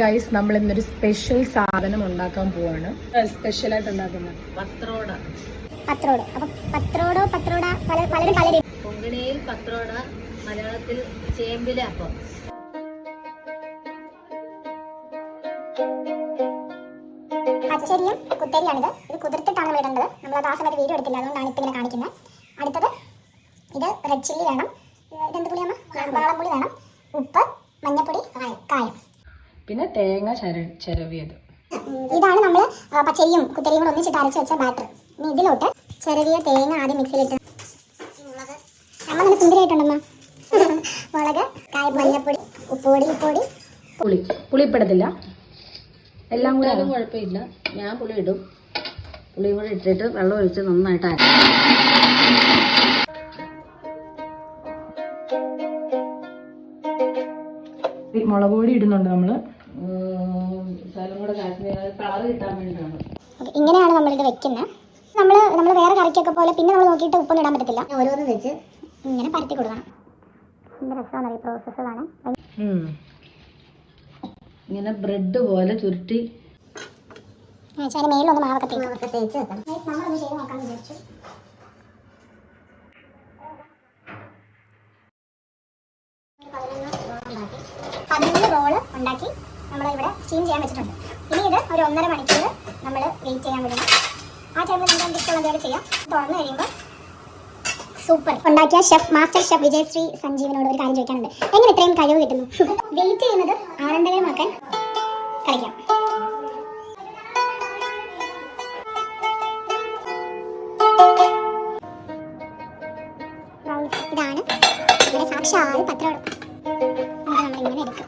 Guys നമ്മൾ ഇന്നൊരു special സാധനം ഉണ്ടാക്കാൻ പോവാണ്. സ്പെഷ്യലായിട്ട് ഉണ്ടാക്കുന്നത് പത്രോട. അപ്പൊ പത്രോട പലരും പല കൊങ്ങിണിയിൽ പത്രോട, മലയാളത്തിൽ ചേമ്പിലെ അപ്പം. പച്ചരിയും കുത്തരിയാണിത്. ഇത് കുതിർത്തിട്ടാണ് നമ്മൾ ഇടേണ്ടത്. നമ്മളത് ആ സമയത്ത് വീഡിയോ എടുത്തില്ല, അതുകൊണ്ടാണ് ഇപ്പം ഇങ്ങനെ കാണിക്കുന്നത്. അടുത്തത് ഇത് റെഡ് ചില്ലി വേണം. ഇതെന്ത് പുളിയമ്മ? വാളംപുളി വേണം. ഉപ്പ്, മഞ്ഞപ്പൊടി, കായം, പിന്നെ തേങ്ങ ചിരവിയത്. ഇതാണ് നമ്മൾ പച്ചരിയും കുത്തരിയും കൂടെ ഒന്നിച്ചിട്ട് അരച്ച് വെച്ച ബാറ്റർ. ഇനി ഇതിലോട്ട് ചിരവിയ തേങ്ങ ആദ്യം മിക്സിയിലിട്ട് അമ്മ നല്ല സുന്ദരിയായിട്ടുണ്ടമ്മ. മുളക്, കായം, മഞ്ഞപ്പൊടി, ഉപ്പുപൊടി, പുളിപ്പെടത്തില്ല, എല്ലാം കൂടെ അതും കുഴപ്പമില്ല. ഞാൻ പുളി ഇടും. പുളി കൂടെ ഇട്ടിട്ട് വെള്ളം ഒഴിച്ച് നന്നായിട്ട് അരക്കും. മുളക് പൊടി ഇടുന്നുണ്ട് നമ്മള്. സ്ഥലം കൂടെ കളർ കിട്ടാൻ വേണ്ടിയിട്ടാണ്. ഇങ്ങനെയാണ് നമ്മളിത് വെക്കുന്നത്. നമ്മൾ വേറെ കറിക്കൊക്കെ പോലെ പിന്നെ നമ്മൾ നോക്കിയിട്ട് ഉപ്പൊന്നും ഇടാൻ പറ്റത്തില്ല. ഓരോന്നും വെച്ച് ഇങ്ങനെ പരത്തി കൊടുക്കണം. എന്ത് രസമാണ് ഈ പ്രോസസ്സാണ്. ഇങ്ങനെ ബ്രെഡ് പോലെ ചുരുട്ടി അതിന് മേളിലൊന്ന് മാവൊക്കെ തേച്ച് വെക്കണം. നമ്മളൊന്ന് ചെയ്ത് നോക്കാമെന്ന് വിചാരിച്ചു. 11 റോള് ഉണ്ടാക്കി നമ്മളിവിടെ സ്റ്റീം ചെയ്യാൻ വെച്ചിട്ടുണ്ട്. ഇനി ഇത് ഒരു 1.5 മണിക്കൂർ നമ്മൾ വെയിറ്റ് ചെയ്യാൻ വിടണം. ആ ടൈമിൽ നമുക്ക് ഇഷ്ടമുള്ള എന്തെങ്കിലും ചെയ്യാം. തുറന്നു കഴിയുമ്പോൾ സൂപ്പർ ഉണ്ടാക്കിയ മാസ്റ്റർ ഷെഫ് വിജയശ്രീ സഞ്ജീവനോട് ഒരു കാര്യം ചോദിക്കാനുണ്ട്. എങ്ങനെ ഇത്രയും കഴിവ് കിട്ടുന്നു? വെയിറ്റ് ചെയ്യുന്നത് ആനന്ദകരമാക്കാൻ കളിക്കാം. ഇതാണ് ഇവിടെ സാക്ഷാൽ പത്രോട. നമ്മളിങ്ങനെ എടുക്കും.